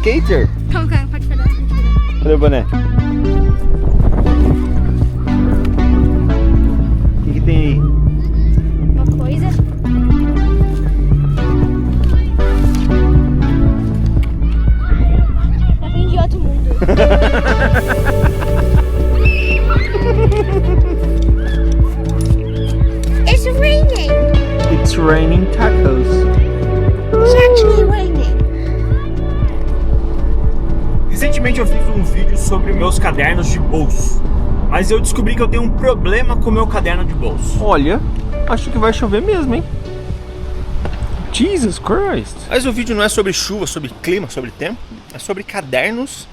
skater? Calma, pode falar. Cadê o boné? O que tem aí? Uma coisa. Tá vindo de outro mundo. It's raining. It's raining tacos. It's actually raining. Recentemente eu fiz um vídeo sobre meus cadernos de bolso, mas eu descobri que eu tenho um problema com o meu caderno de bolso. Olha, acho que vai chover mesmo, hein? Jesus Christ! Mas o vídeo não é sobre chuva, sobre clima, sobre tempo, é sobre cadernos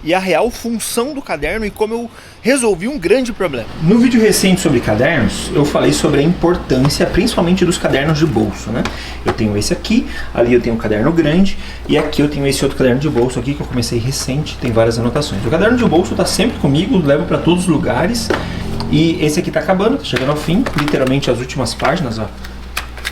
e a real função do caderno e como eu resolvi um grande problema. No vídeo recente sobre cadernos, eu falei sobre a importância principalmente dos cadernos de bolso, né? Eu tenho esse aqui, ali eu tenho um caderno grande e aqui eu tenho esse outro caderno de bolso aqui que eu comecei recente, tem várias anotações. O caderno de bolso tá sempre comigo, levo para todos os lugares e esse aqui tá acabando, tá chegando ao fim, literalmente as últimas páginas, ó.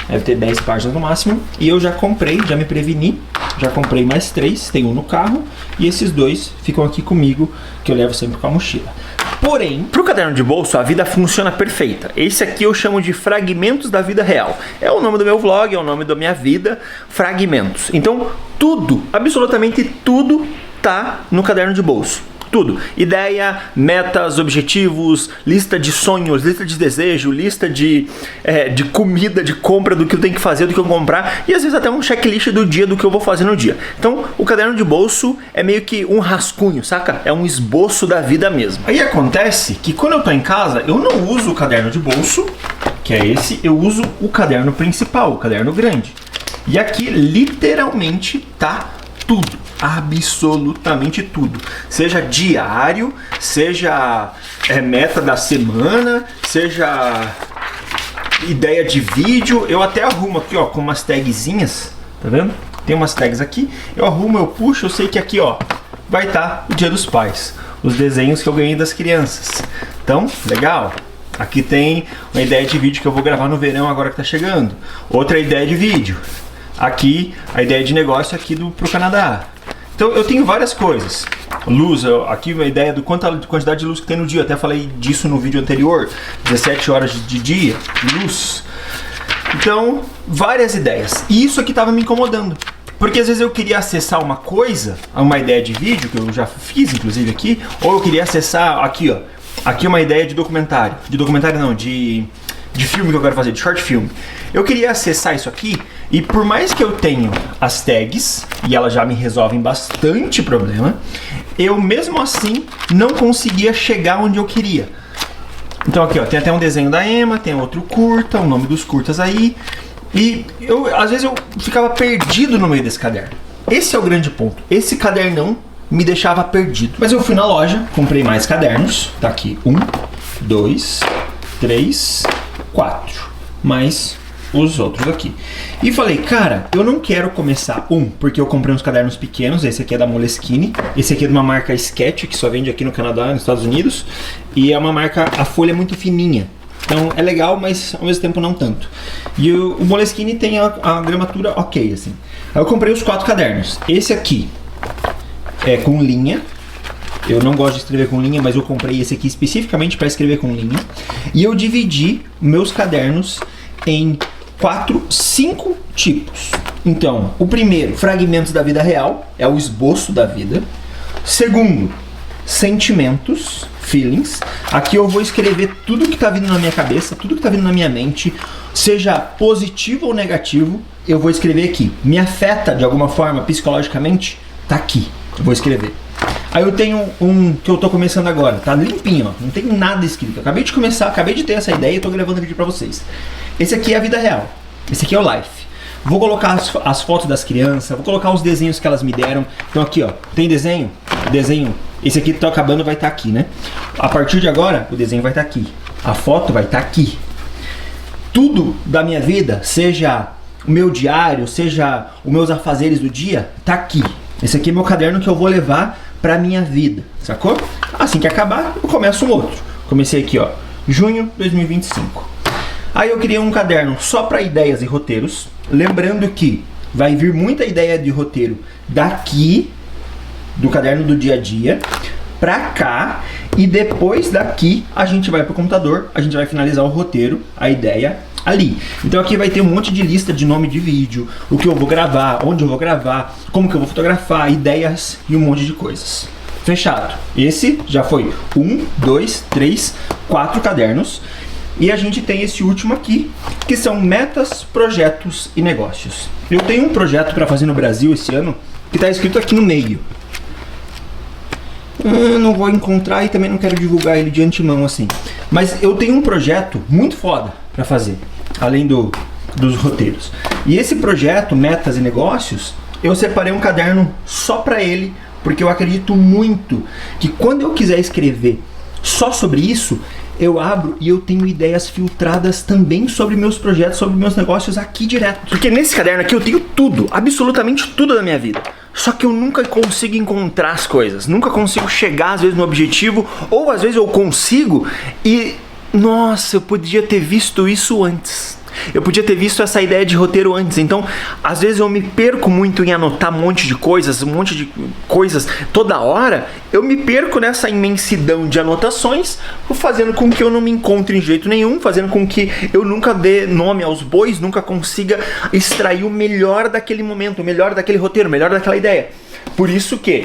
Deve ter 10 páginas no máximo. E eu já comprei, já me preveni. Já comprei mais 3, tem um no carro. E esses 2 ficam aqui comigo, que eu levo sempre com a mochila. Porém, para o caderno de bolso, a vida funciona perfeita. Esse aqui eu chamo de Fragmentos da Vida Real. É o nome do meu vlog, é o nome da minha vida. Fragmentos. Então, tudo, absolutamente tudo tá no caderno de bolso. Tudo. Ideia, metas, objetivos, lista de sonhos, lista de desejo, lista de comida, de compra, do que eu tenho que fazer, do que eu comprar. E às vezes até um checklist do dia, do que eu vou fazer no dia. Então, o caderno de bolso é meio que um rascunho, saca? É um esboço da vida mesmo. Aí acontece que quando eu tô em casa, eu não uso o caderno de bolso, que é esse, eu uso o caderno principal, o caderno grande. E aqui, literalmente, tá tudo. Absolutamente tudo. Seja diário, seja meta da semana, seja ideia de vídeo. Eu até arrumo aqui, ó, com umas tagzinhas, tá vendo? Tem umas tags aqui, eu arrumo, eu puxo, eu sei que aqui, ó, vai estar o Dia dos Pais, os desenhos que eu ganhei das crianças. Então, legal. Aqui tem uma ideia de vídeo que eu vou gravar no verão agora que tá chegando. Outra ideia de vídeo. Aqui, a ideia de negócio aqui pro Canadá. Então eu tenho várias coisas. Luz, aqui uma ideia do quantidade de luz que tem no dia. Eu até falei disso no vídeo anterior. 17 horas de dia, de luz. Então, várias ideias. E isso aqui estava me incomodando. Porque às vezes eu queria acessar uma coisa, uma ideia de vídeo, que eu já fiz inclusive aqui. Ou eu queria acessar aqui, ó. Aqui uma ideia de documentário. De documentário não, de filme que eu quero fazer, de short film. Eu queria acessar isso aqui e por mais que eu tenha as tags, e elas já me resolvem bastante problema, eu mesmo assim não conseguia chegar onde eu queria. Então aqui, ó, tem até um desenho da Emma, tem outro curta, o nome dos curtas aí. E às vezes eu ficava perdido no meio desse caderno. Esse é o grande ponto. Esse cadernão me deixava perdido. Mas eu fui na loja, comprei mais cadernos. Tá aqui, 1, 2, 3, 4. Mais os outros aqui. E falei, cara, eu não quero começar porque eu comprei uns cadernos pequenos. Esse aqui é da Moleskine. Esse aqui é de uma marca Sketch, que só vende aqui no Canadá, nos Estados Unidos. E é uma marca, a folha é muito fininha. Então é legal, mas ao mesmo tempo não tanto. E o Moleskine tem a gramatura ok, assim. Aí eu comprei os 4 cadernos. Esse aqui é com linha. Eu não gosto de escrever com linha, mas eu comprei esse aqui especificamente para escrever com linha. E eu dividi meus cadernos em 5 tipos. Então, o primeiro, fragmentos da vida real, é o esboço da vida. Segundo, sentimentos, feelings. Aqui eu vou escrever tudo que tá vindo na minha cabeça, tudo que tá vindo na minha mente, seja positivo ou negativo, eu vou escrever aqui. Me afeta de alguma forma psicologicamente? Tá aqui. Eu vou escrever. Aí eu tenho um que eu tô começando agora, tá limpinho, ó, não tem nada escrito. Eu acabei de começar, acabei de ter essa ideia e tô gravando vídeo pra vocês. Esse aqui é a vida real, esse aqui é o life. Vou colocar as fotos das crianças, vou colocar os desenhos que elas me deram. Então aqui, ó, tem desenho, esse aqui tá acabando, vai estar aqui, né? A partir de agora, o desenho vai estar aqui, a foto vai estar aqui. Tudo da minha vida, seja o meu diário, seja os meus afazeres do dia, tá aqui. Esse aqui é meu caderno que eu vou levar pra minha vida, sacou? Assim que acabar, eu começo um outro. Comecei aqui, ó, junho 2025. Aí eu criei um caderno só para ideias e roteiros. Lembrando que vai vir muita ideia de roteiro daqui do caderno do dia a dia pra cá, e depois daqui a gente vai pro computador, a gente vai finalizar o roteiro, a ideia ali. Então aqui vai ter um monte de lista de nome de vídeo, o que eu vou gravar, onde eu vou gravar, como que eu vou fotografar, ideias e um monte de coisas. Fechado. Esse já foi 1, 2, 3, 4 cadernos. E a gente tem esse último aqui, que são metas, projetos e negócios. Eu tenho um projeto para fazer no Brasil esse ano, que está escrito aqui no meio. Não vou encontrar e também não quero divulgar ele de antemão assim. Mas eu tenho um projeto muito foda para fazer, além dos roteiros. E esse projeto, metas e negócios, eu separei um caderno só para ele, porque eu acredito muito que quando eu quiser escrever só sobre isso, eu abro e eu tenho ideias filtradas também sobre meus projetos, sobre meus negócios aqui direto. Porque nesse caderno aqui eu tenho tudo, absolutamente tudo da minha vida. Só que eu nunca consigo encontrar as coisas, nunca consigo chegar às vezes no objetivo, ou às vezes eu consigo e, nossa, eu podia ter visto isso antes. Eu podia ter visto essa ideia de roteiro antes. Então, às vezes eu me perco muito em anotar um monte de coisas toda hora. Eu me perco nessa imensidão de anotações, fazendo com que eu não me encontre em jeito nenhum, fazendo com que eu nunca dê nome aos bois, nunca consiga extrair o melhor daquele momento, o melhor daquele roteiro, o melhor daquela ideia. Por isso que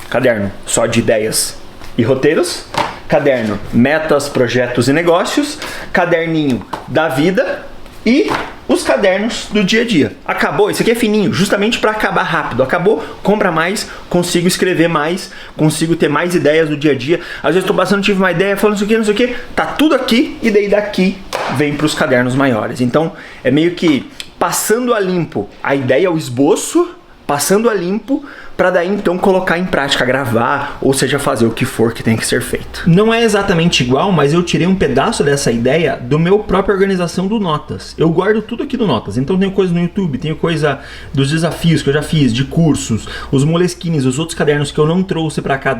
caderno só de ideias e roteiros, caderno metas, projetos e negócios, caderninho da vida e os cadernos do dia a dia. Acabou, esse aqui é fininho, justamente para acabar rápido. Acabou, compra mais, consigo escrever mais, consigo ter mais ideias do dia a dia. Às vezes estou passando, tive uma ideia, falando não sei o que, tá tudo aqui e daí daqui vem para os cadernos maiores. Então é meio que passando a limpo a ideia, o esboço, passando a limpo para daí então colocar em prática, gravar, ou seja, fazer o que for que tem que ser feito. Não é exatamente igual, mas eu tirei um pedaço dessa ideia do meu própria organização do Notas. Eu guardo tudo aqui do Notas, então tenho coisa no YouTube, tenho coisa dos desafios que eu já fiz, de cursos, os Moleskines, os outros cadernos que eu não trouxe para cá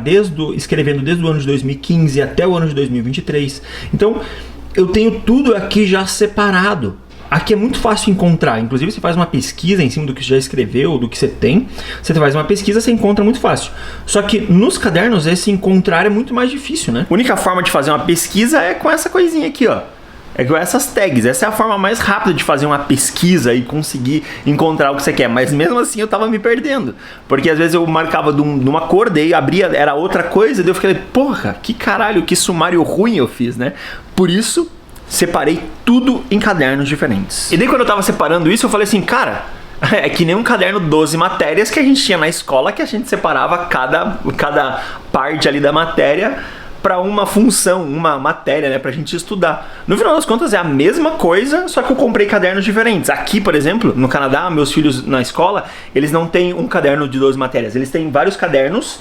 escrevendo desde o ano de 2015 até o ano de 2023. Então eu tenho tudo aqui já separado. Aqui é muito fácil encontrar, inclusive você faz uma pesquisa em cima do que você já escreveu, do que você tem, você faz uma pesquisa, você encontra muito fácil. Só que nos cadernos esse encontrar é muito mais difícil, né? A única forma de fazer uma pesquisa é com essa coisinha aqui, ó. É com essas tags, essa é a forma mais rápida de fazer uma pesquisa e conseguir encontrar o que você quer. Mas mesmo assim eu tava me perdendo, porque às vezes eu marcava de uma cor, daí abria, era outra coisa, daí eu fiquei, porra, que caralho, que sumário ruim eu fiz, né? Por isso separei tudo em cadernos diferentes. E daí quando eu tava separando isso, eu falei assim, cara, é que nem um caderno 12 matérias que a gente tinha na escola, que a gente separava cada parte ali da matéria para uma função, uma matéria, né, pra gente estudar. No final das contas é a mesma coisa, só que eu comprei cadernos diferentes. Aqui, por exemplo, no Canadá, meus filhos na escola, eles não têm um caderno de 12 matérias, eles têm vários cadernos,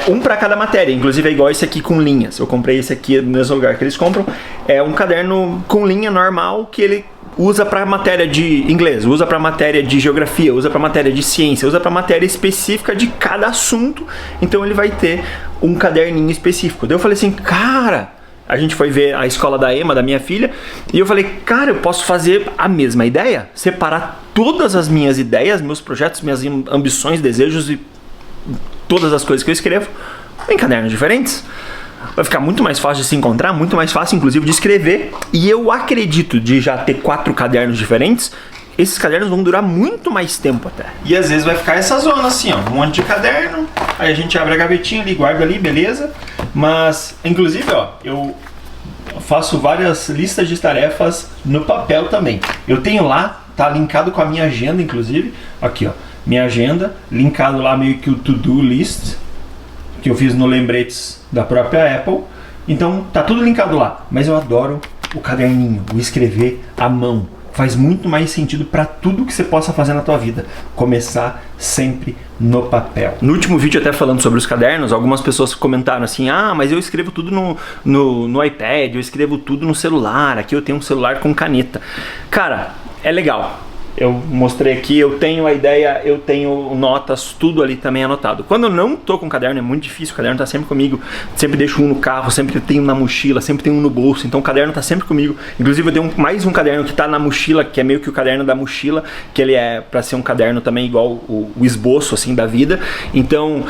um para cada matéria, inclusive é igual esse aqui com linhas. Eu comprei esse aqui no mesmo lugar que eles compram, é um caderno com linha normal que ele usa para matéria de inglês, usa para matéria de geografia, usa para matéria de ciência, usa para matéria específica de cada assunto. Então ele vai ter um caderninho específico. Daí eu falei assim, cara, a gente foi ver a escola da Emma, da minha filha, e eu falei, cara, eu posso fazer a mesma ideia? Separar todas as minhas ideias, meus projetos, minhas ambições, desejos e todas as coisas que eu escrevo em cadernos diferentes. Vai ficar muito mais fácil de se encontrar, muito mais fácil inclusive de escrever. E eu acredito de já ter 4 cadernos diferentes, esses cadernos vão durar muito mais tempo até. E às vezes vai ficar essa zona assim, ó, um monte de caderno, aí a gente abre a gavetinha ali, guarda ali, beleza. Mas, inclusive, ó, eu faço várias listas de tarefas no papel também. Eu tenho lá, tá linkado com a minha agenda, inclusive, aqui ó, minha agenda, linkado lá meio que o to-do list, que eu fiz no lembretes da própria Apple. Então tá tudo linkado lá, mas eu adoro o caderninho, o escrever à mão. Faz muito mais sentido para tudo que você possa fazer na tua vida. Começar sempre no papel. No último vídeo, até falando sobre os cadernos, algumas pessoas comentaram assim, ah, mas eu escrevo tudo no iPad, eu escrevo tudo no celular, aqui eu tenho um celular com caneta. Cara, é legal. Eu mostrei aqui, eu tenho a ideia, eu tenho notas, tudo ali também anotado. Quando eu não tô com caderno, é muito difícil, o caderno tá sempre comigo. Sempre deixo um no carro, sempre tenho na mochila, sempre tenho um no bolso. Então o caderno tá sempre comigo. Inclusive eu tenho mais um caderno que tá na mochila, que é meio que o caderno da mochila, que ele é pra ser um caderno também igual o esboço, assim, da vida. Então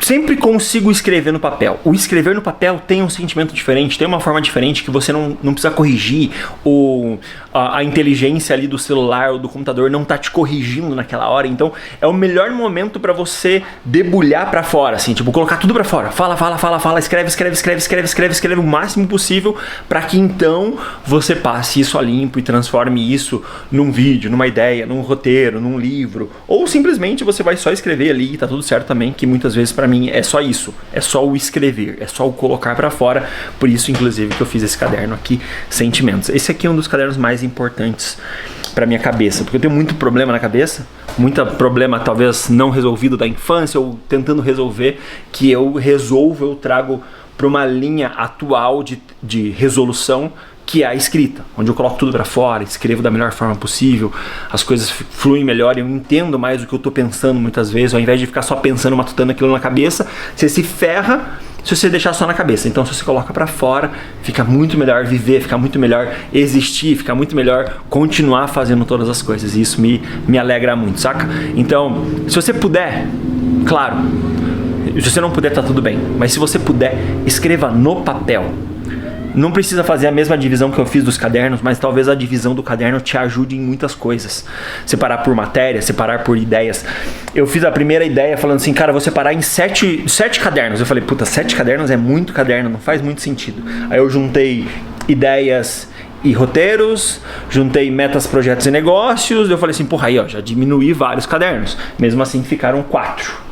sempre consigo escrever no papel. O escrever no papel tem um sentimento diferente, tem uma forma diferente que você não precisa corrigir, ou a inteligência ali do celular ou do computador não tá te corrigindo naquela hora. Então é o melhor momento para você debulhar para fora, assim, tipo, colocar tudo para fora. Fala, escreve o máximo possível para que então você passe isso a limpo e transforme isso num vídeo, numa ideia, num roteiro, num livro, ou simplesmente você vai só escrever ali e tá tudo certo também, que muitas vezes para mim é só isso, é só o escrever, é só o colocar para fora. Por isso, inclusive, que eu fiz esse caderno aqui, Sentimentos. Esse aqui é um dos cadernos mais importantes para minha cabeça, porque eu tenho muito problema na cabeça, muito problema talvez não resolvido da infância ou tentando resolver, que eu resolvo, eu trago para uma linha atual de resolução, que é a escrita, onde eu coloco tudo para fora, escrevo da melhor forma possível, as coisas fluem melhor, eu entendo mais o que eu tô pensando muitas vezes, ao invés de ficar só pensando, matutando aquilo na cabeça, você se ferra se você deixar só na cabeça. Então, se você coloca para fora, fica muito melhor viver, fica muito melhor existir, fica muito melhor continuar fazendo todas as coisas, e isso me alegra muito, saca? Então, se você puder, claro, se você não puder, tá tudo bem, mas se você puder, escreva no papel. Não precisa fazer a mesma divisão que eu fiz dos cadernos, mas talvez a divisão do caderno te ajude em muitas coisas. Separar por matéria, separar por ideias. Eu fiz a primeira ideia falando assim, cara, vou separar em 7 cadernos. Eu falei, puta, 7 cadernos é muito caderno, não faz muito sentido. Aí eu juntei ideias e roteiros, juntei metas, projetos e negócios. Eu falei assim, porra, aí ó, já diminuí vários cadernos. Mesmo assim ficaram 4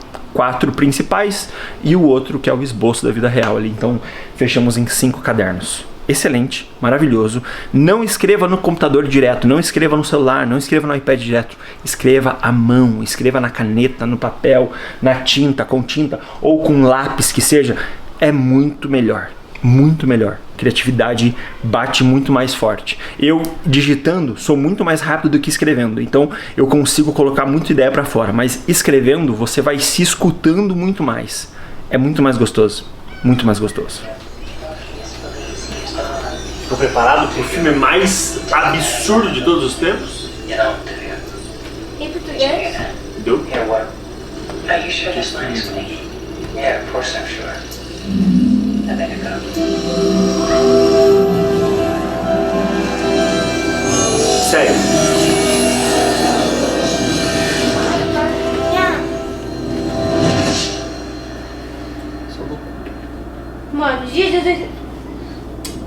principais e o outro que é o esboço da vida real ali. Então fechamos em 5 cadernos. Excelente, maravilhoso. Não escreva no computador direto, não escreva no celular, não escreva no iPad direto. Escreva à mão, escreva na caneta, no papel, na tinta, com tinta ou com lápis que seja. É muito melhor. Muito melhor. Criatividade bate muito mais forte. Eu, digitando, sou muito mais rápido do que escrevendo. Então, eu consigo colocar muita ideia para fora. Mas escrevendo, você vai se escutando muito mais. É muito mais gostoso. Muito mais gostoso. Estou preparado para o filme mais absurdo de todos os tempos? Em português? Deu? Are you sure this one is me? Yeah, of course I'm sure. I better go. Sério. Mano, Jesus.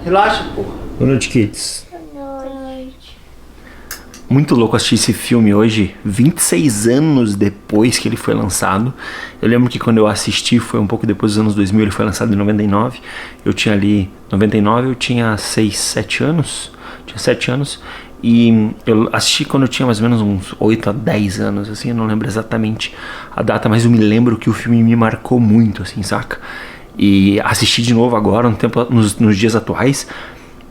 Relaxa, porra. Boa noite, kids. Boa noite. Muito louco assistir esse filme hoje, 26 anos depois que ele foi lançado. Eu lembro que quando eu assisti foi um pouco depois dos anos 2000, ele foi lançado em 99. Eu tinha ali, 99 eu tinha 6, 7 anos. Tinha 7 anos. E eu assisti quando eu tinha mais ou menos uns 8 a 10 anos, assim, eu não lembro exatamente a data, mas eu me lembro que o filme me marcou muito, assim, saca? E assistir de novo agora, nos dias atuais,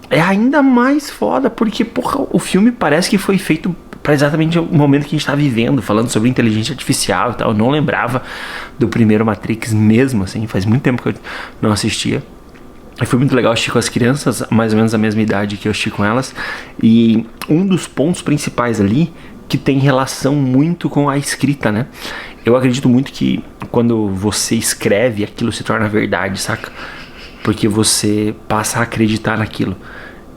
é ainda mais foda, porque, porra, o filme parece que foi feito para exatamente o momento que a gente tá vivendo, falando sobre inteligência artificial e tal. Eu não lembrava do primeiro Matrix mesmo, assim, faz muito tempo que eu não assistia. E foi muito legal assistir com as crianças, mais ou menos a mesma idade que eu assisti com elas. E um dos pontos principais ali, que tem relação muito com a escrita, né? Eu acredito muito que quando você escreve, aquilo se torna verdade, saca? Porque você passa a acreditar naquilo.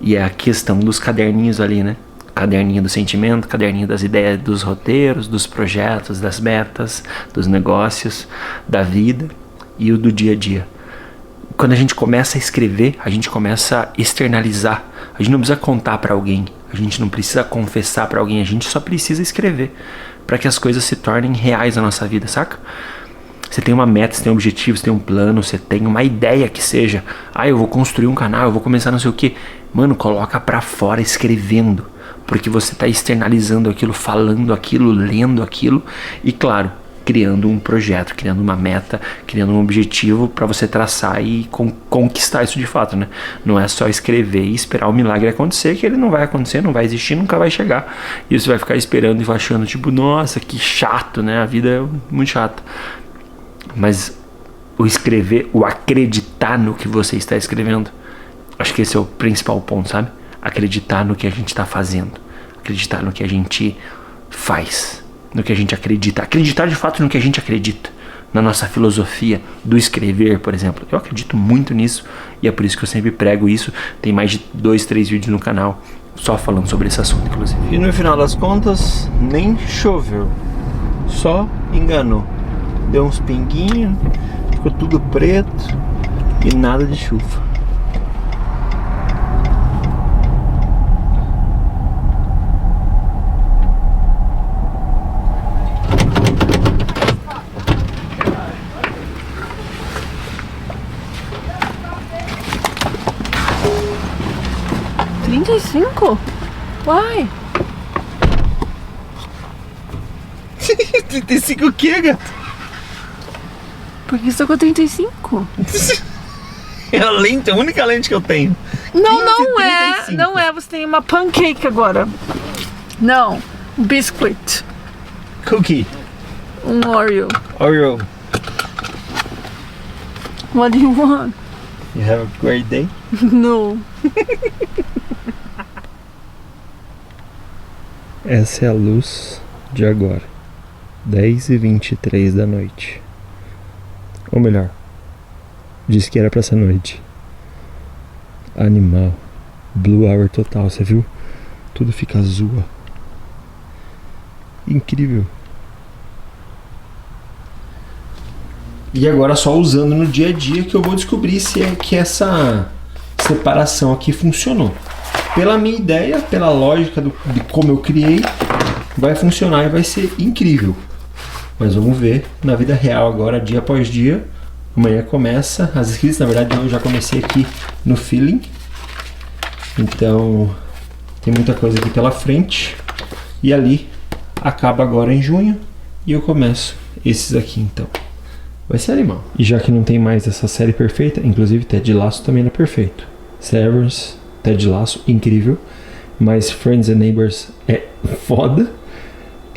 E é a questão dos caderninhos ali, né? Caderninho do sentimento, caderninho das ideias, dos roteiros, dos projetos, das metas, dos negócios, da vida e o do dia a dia. Quando a gente começa a escrever, a gente começa a externalizar. A gente não precisa contar pra alguém, a gente não precisa confessar pra alguém, a gente só precisa escrever para que as coisas se tornem reais na nossa vida, saca? Você tem uma meta, você tem um objetivo, você tem um plano, você tem uma ideia que seja, eu vou construir um canal, eu vou começar não sei o que. Mano, coloca pra fora escrevendo, porque você tá externalizando aquilo, falando aquilo, lendo aquilo e, claro, criando um projeto, criando uma meta, criando um objetivo para você traçar e conquistar isso de fato, né? Não é só escrever e esperar o milagre acontecer, que ele não vai acontecer, não vai existir, nunca vai chegar. E você vai ficar esperando e achando, tipo, nossa, que chato, né? A vida é muito chata. Mas o escrever, o acreditar no que você está escrevendo, acho que esse é o principal ponto, sabe? Acreditar no que a gente está fazendo, acreditar no que a gente faz, no que a gente acredita, acreditar de fato no que a gente acredita, na nossa filosofia do escrever, por exemplo. Eu acredito muito nisso e é por isso que eu sempre prego isso. Tem mais de 2, 3 vídeos no canal só falando sobre esse assunto, inclusive. E no final das contas, nem choveu, só enganou. Deu uns pinguinhos, ficou tudo preto e nada de chuva. Uai! 35 o que, gato? Por que você tá com 35? É a lente, a única lente que eu tenho. Não, não é. 35. Não é. Você tem uma pancake agora. Não. Biscuit. Cookie. Oreo. Oreo. What do you want? You have a great day. No. Essa é a luz de agora, 10h23 da noite. Ou melhor, disse que era pra essa noite. Animal. Blue hour total, você viu? Tudo fica azul, ó. Incrível. E agora só usando no dia a dia que eu vou descobrir se é que essa separação aqui funcionou. Pela minha ideia, pela lógica de como eu criei, vai funcionar e vai ser incrível. Mas vamos ver na vida real agora, dia após dia. Amanhã começa as escritas, na verdade eu já comecei aqui no feeling. Então tem muita coisa aqui pela frente. E ali acaba agora em junho e eu começo esses aqui então. Vai ser animal. E já que não tem mais essa série perfeita, inclusive Ted Lasso também era perfeito. Severance, Ted Lasso, incrível. Mas Friends and Neighbors é foda.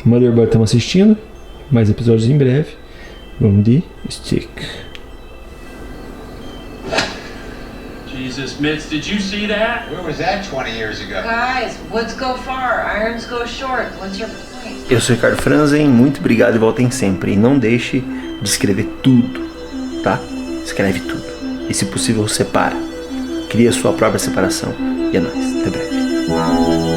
Motherboard estamos assistindo. Mais episódios em breve. Vamos de Stick. Jesus, Mitz, did you see that? Where was that 20 years ago? Guys, woods go far, irons go short. What's your point? Eu sou Ricardo Franzen, muito obrigado e voltem sempre. E não deixe de escrever tudo, tá? Escreve tudo. E se possível, separa. Cria sua própria separação. E é nóis. Até breve.